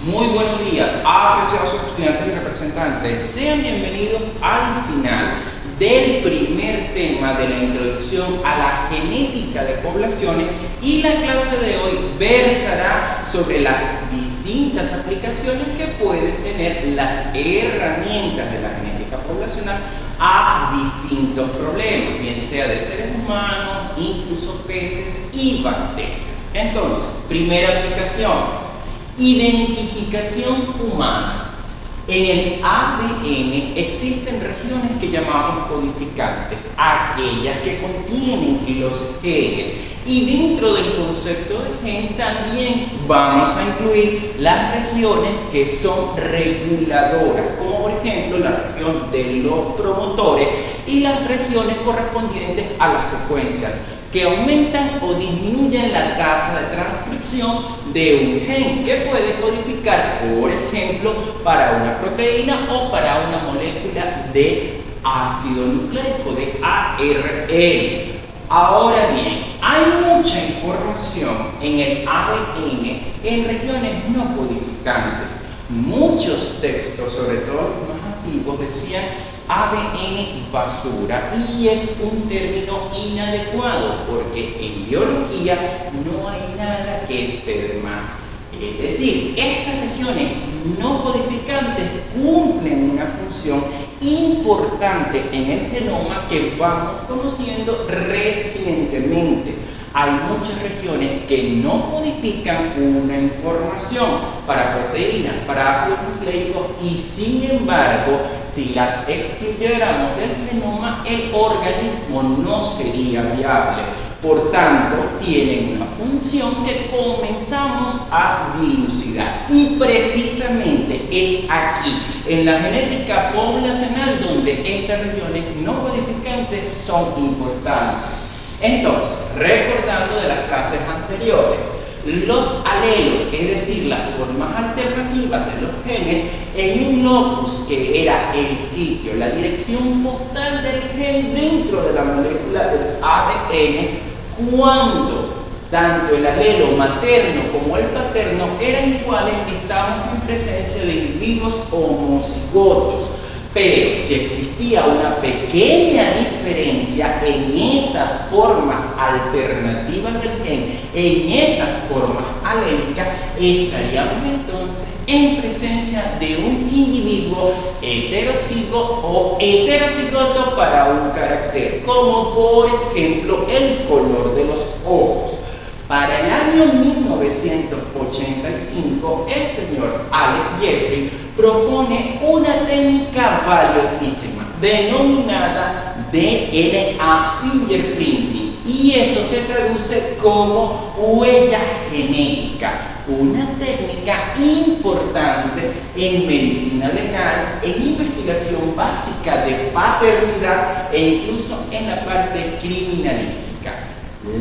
Muy buenos días, apreciados estudiantes y representantes. Sean bienvenidos al final del primer tema de la introducción a la genética de poblaciones, y la clase de hoy versará sobre las distintas aplicaciones que pueden tener las herramientas de la genética poblacional a distintos problemas, bien sea de seres humanos, incluso peces y bacterias. Entonces, primera aplicación: identificación humana. En el ADN existen regiones que llamamos codificantes, aquellas que contienen los genes, y dentro del concepto de gen también vamos a incluir las regiones que son reguladoras, como por ejemplo la región de los promotores y las regiones correspondientes a las secuencias que aumentan o disminuyen la tasa de transcripción de un gen que puede codificar, por ejemplo, para una proteína o para una molécula de ácido nucleico, de ARN. Ahora bien, hay mucha información en el ADN en regiones no codificantes. Muchos textos, sobre todo los más antiguos, decían ADN basura, y es un término inadecuado porque en biología no hay nada que esté de más. Es decir, estas regiones no codificantes cumplen una función importante en el genoma que vamos conociendo recientemente. Hay muchas regiones que no codifican una información para proteínas, para ácidos nucleicos, y sin embargo, si las excluyéramos del genoma, el organismo no sería viable. Por tanto, tienen una función que comenzamos a dilucidar. Y precisamente es aquí, en la genética poblacional, donde estas regiones no codificantes son importantes. Entonces, recordando de las clases anteriores, los alelos, es decir, las formas alternativas de los genes, en un locus que era el sitio, la dirección postal del gen dentro de la molécula del ADN, cuando tanto el alelo materno como el paterno eran iguales, estamos en presencia de individuos homocigotos. Pero si existía una pequeña diferencia en esas formas alternativas del gen, en esas formas alélicas, estaríamos entonces en presencia de un individuo heterocigo o heterocigoto para un carácter, como por ejemplo el color de los ojos. Para el año 1985, el señor Alec Jeffrey propone una técnica valiosísima denominada DNA fingerprinting, y eso se traduce como huella genética, una técnica importante en medicina legal, en investigación básica de paternidad e incluso en la parte criminalística.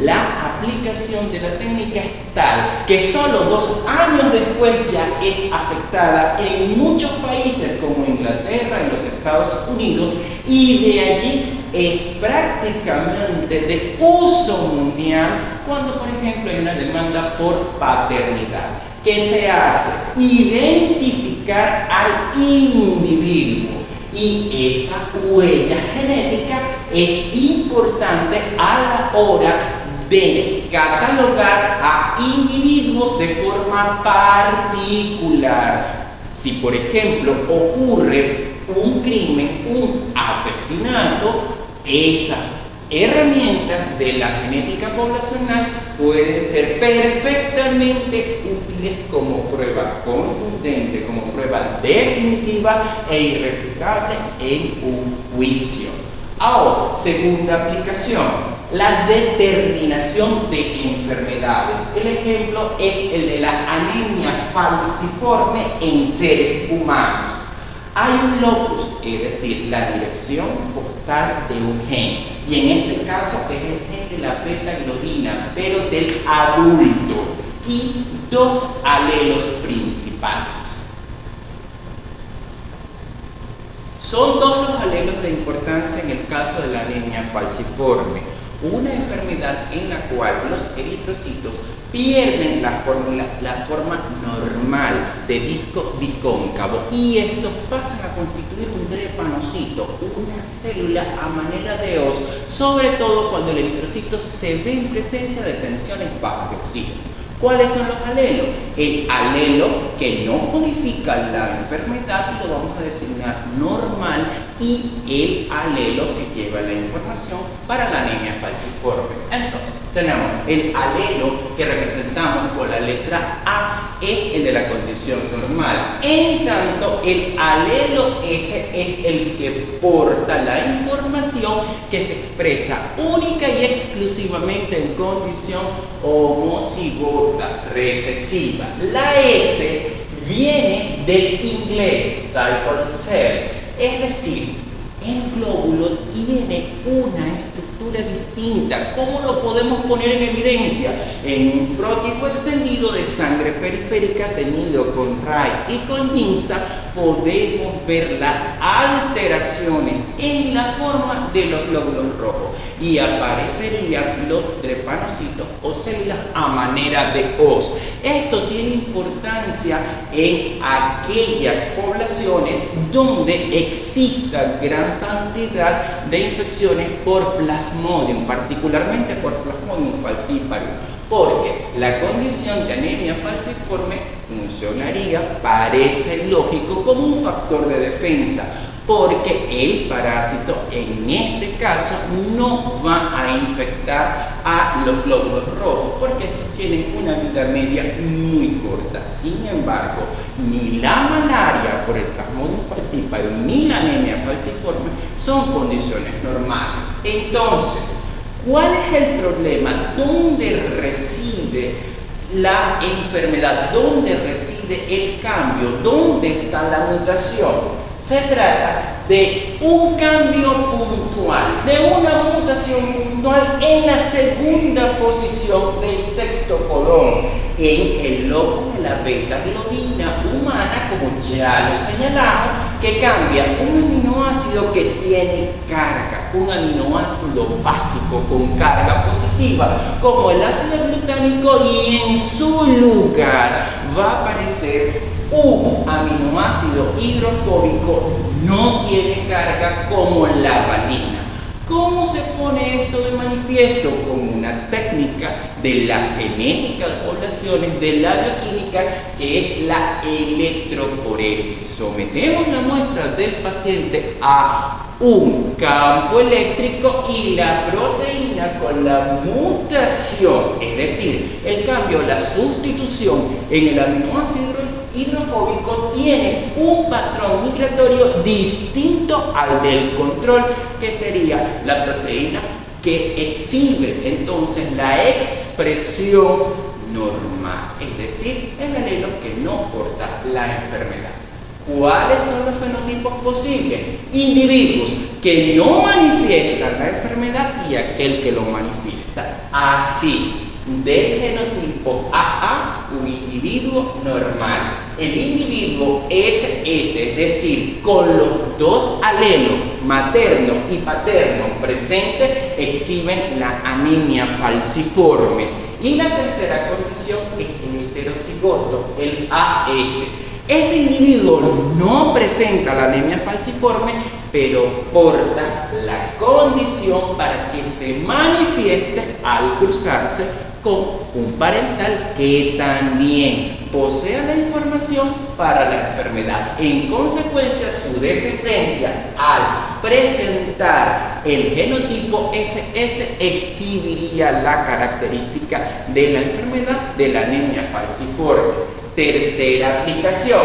La aplicación de la técnica es tal que solo 2 años después ya es aceptada en muchos países como Inglaterra, en los Estados Unidos, y de allí es prácticamente de uso mundial cuando, por ejemplo, hay una demanda por paternidad. ¿Qué se hace? Identificar al individuo, y esa huella genética es importante a la hora de catalogar a individuos de forma particular. Si, por ejemplo, ocurre un crimen, un asesinato, esas herramientas de la genética poblacional pueden ser perfectamente útiles como prueba contundente, como prueba definitiva e irrefutable en un juicio. Ahora, segunda aplicación: la determinación de enfermedades. El ejemplo es el de la anemia falciforme en seres humanos. Hay un locus, es decir, la dirección postal de un gen, y en este caso es el gen de la beta-globina, pero del adulto, y 2 alelos principales. Son 2 los alelos de importancia en el caso de la anemia falciforme. una enfermedad en la cual los eritrocitos pierden la forma normal de disco bicóncavo y estos pasan a constituir un drepanocito, una célula a manera de os, sobre todo cuando el eritrocito se ve en presencia de tensiones bajas de oxígeno. ¿Cuáles son los alelos? El alelo que no modifica la enfermedad lo vamos a designar normal y el alelo que lleva la información para la anemia falciforme. Entonces, tenemos el alelo que representamos con la letra A, es el de la condición normal. En tanto, el alelo S es el que porta la información que se expresa única y exclusivamente en condición homocigota recesiva. La S viene del inglés cycle cell, es decir, el glóbulo tiene una estructura distinta. ¿Cómo lo podemos poner en evidencia? En un frótico extendido de sangre periférica tenido con RAI y con Ginza podemos ver las alteraciones en la forma de los glóbulos rojos y aparecerían los drepanocitos o células a manera de os. Esto tiene importancia en aquellas poblaciones donde exista gran cantidad de infecciones por Plasmodium, particularmente por Plasmodium falciparum, porque la condición de anemia falciforme funcionaría, parece lógico, como un factor de defensa, porque el parásito en este caso no va a infectar a los glóbulos rojos, porque estos tienen una vida media muy corta. Sin embargo, ni la malaria por el Plasmodium falciparum ni la anemia falciforme son condiciones normales. Entonces, ¿cuál es el problema? ¿Dónde reside la enfermedad? ¿Dónde reside el cambio? ¿Dónde está la mutación? Se trata de un cambio puntual, de una mutación puntual en la segunda posición del sexto codón, en el lóbulo de la beta-globina humana, como ya lo señalamos, que cambia un aminoácido que tiene carga, un aminoácido básico con carga positiva, como el ácido glutámico, y en su lugar va a aparecer un aminoácido hidrofóbico no tiene carga como la valina. ¿Cómo se pone esto de manifiesto? Con una técnica de la genética de poblaciones, de la bioquímica, que es la electroforesis. Sometemos la muestra del paciente a un campo eléctrico y la proteína con la mutación, es decir, el cambio, la sustitución en el aminoácido hidrofóbico, tiene un patrón migratorio distinto al del control, que sería la proteína que exhibe entonces la expresión normal, es decir, el alelo que no porta la enfermedad. ¿Cuáles son los fenotipos posibles? Individuos que no manifiestan la enfermedad y aquel que lo manifiesta. Así, del genotipo AA, un individuo normal. El individuo SS, es decir, con los dos alelos materno y paterno presentes, exhiben la anemia falciforme. Y la tercera condición es el heterocigoto, el AS. Ese individuo no presenta la anemia falciforme, pero porta la condición para que se manifieste al cruzarse con un parental que también posea la información para la enfermedad. En consecuencia, su descendencia, al presentar el genotipo SS, exhibiría la característica de la enfermedad de la anemia falciforme. Tercera aplicación,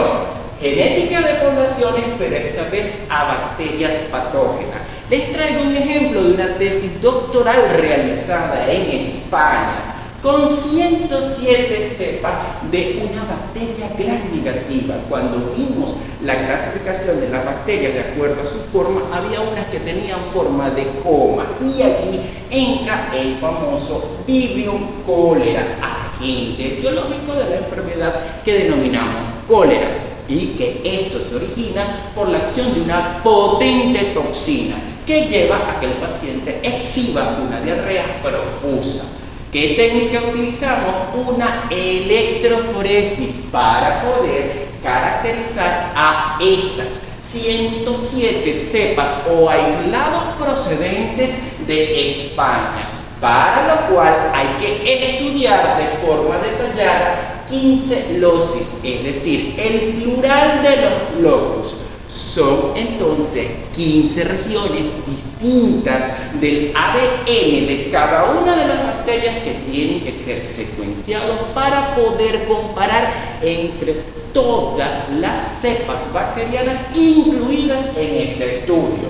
genética de poblaciones, pero esta vez a bacterias patógenas. Les traigo un ejemplo de una tesis doctoral realizada en España con 107 cepas de una bacteria gram negativa. Cuando vimos la clasificación de las bacterias de acuerdo a su forma, había unas que tenían forma de coma, y allí entra el famoso Vibrium cólera, agente etiológico de la enfermedad que denominamos cólera, y que esto se origina por la acción de una potente toxina. que lleva a que el paciente exhiba una diarrea profusa. ¿Qué técnica utilizamos? Una electroforesis para poder caracterizar a estas 107 cepas o aislados procedentes de España, para lo cual hay que estudiar de forma detallada 15 locis, es decir, el plural de los locus. Son entonces 15 regiones distintas del ADN de cada una de las bacterias que tienen que ser secuenciados para poder comparar entre todas las cepas bacterianas incluidas en este estudio.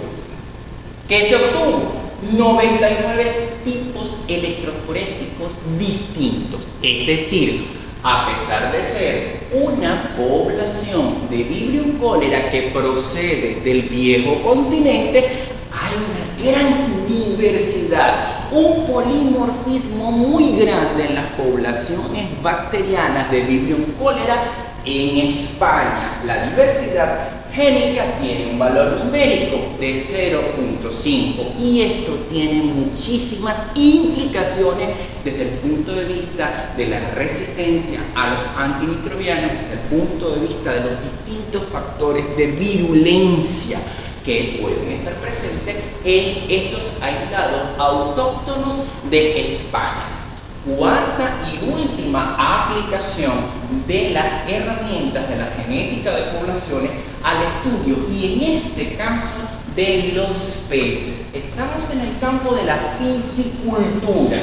¿Qué se obtuvo? 99 tipos electroforéticos distintos, es decir, a pesar de ser una población de Vibrio cólera que procede del viejo continente, hay una gran diversidad, un polimorfismo muy grande en las poblaciones bacterianas de Vibrio cólera en España. La diversidad génica tiene un valor numérico de 0.5 y esto tiene muchísimas implicaciones desde el punto de vista de la resistencia a los antimicrobianos, desde el punto de vista de los distintos factores de virulencia que pueden estar presentes en estos aislados autóctonos de España. Cuarta y última aplicación de las herramientas de la genética de poblaciones al estudio, y en este caso de los peces. Estamos en el campo de la piscicultura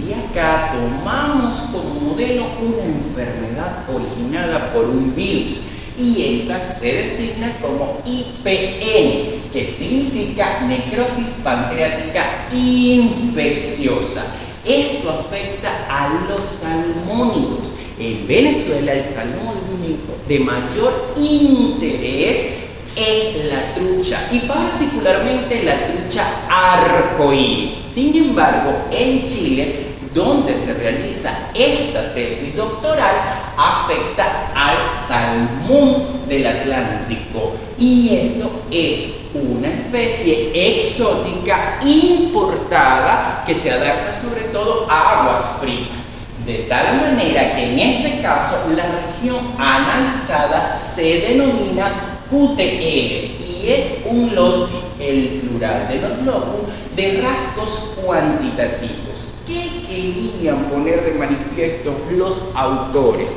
y acá tomamos como modelo una enfermedad originada por un virus, y esta se designa como IPN, que significa necrosis pancreática infecciosa. Esto afecta a los salmónidos. En Venezuela el salmónido de mayor interés es la trucha, y particularmente la trucha arcoíris. Sin embargo, en Chile, donde se realiza esta tesis doctoral, afecta al salmón del Atlántico, y esto es una especie exótica importada que se adapta sobre todo a aguas frías, de tal manera que en este caso la región analizada se denomina QTL y es un loci, el plural de los locus, de rasgos cuantitativos. ¿Qué querían poner de manifiesto los autores?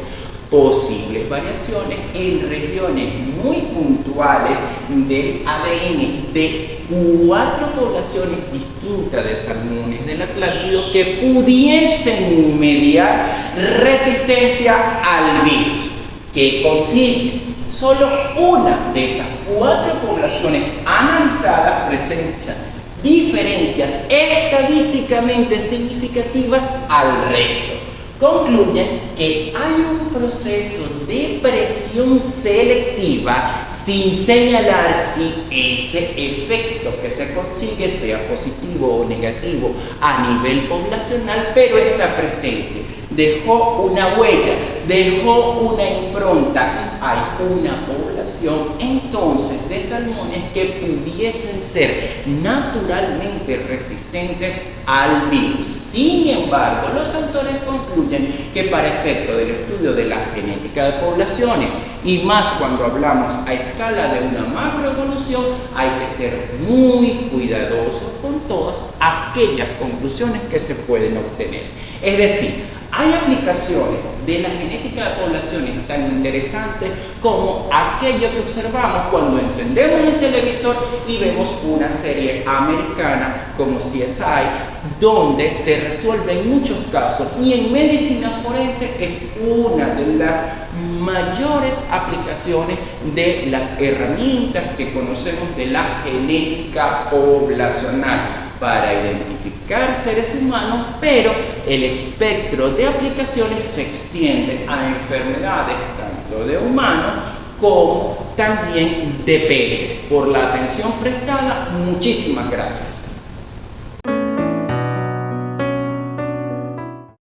Posibles variaciones en regiones muy puntuales del ADN de 4 poblaciones distintas de salmones del Atlántico que pudiesen mediar resistencia al virus. ¿Qué consigue? Solo una de esas 4 poblaciones analizadas presenta diferencias estadísticamente significativas al resto. Concluyen que hay un proceso de presión selectiva sin señalar si ese efecto que se consigue sea positivo o negativo a nivel poblacional, pero está presente. Dejó una huella, dejó una impronta, y hay una población entonces de salmones que pudiesen ser naturalmente resistentes al virus. Sin embargo, los autores concluyen que para efecto del estudio de la genética de poblaciones, y más cuando hablamos a escala de una macroevolución, hay que ser muy cuidadosos con todas aquellas conclusiones que se pueden obtener. Es decir, hay aplicaciones de la genética de poblaciones tan interesantes como aquello que observamos cuando encendemos el televisor y vemos una serie americana como CSI, donde se resuelve en muchos casos, y en medicina forense es una de las mayores aplicaciones de las herramientas que conocemos de la genética poblacional para identificar seres humanos, pero el espectro de aplicaciones se extiende a enfermedades tanto de humanos como también de peces. Por la atención prestada, muchísimas gracias.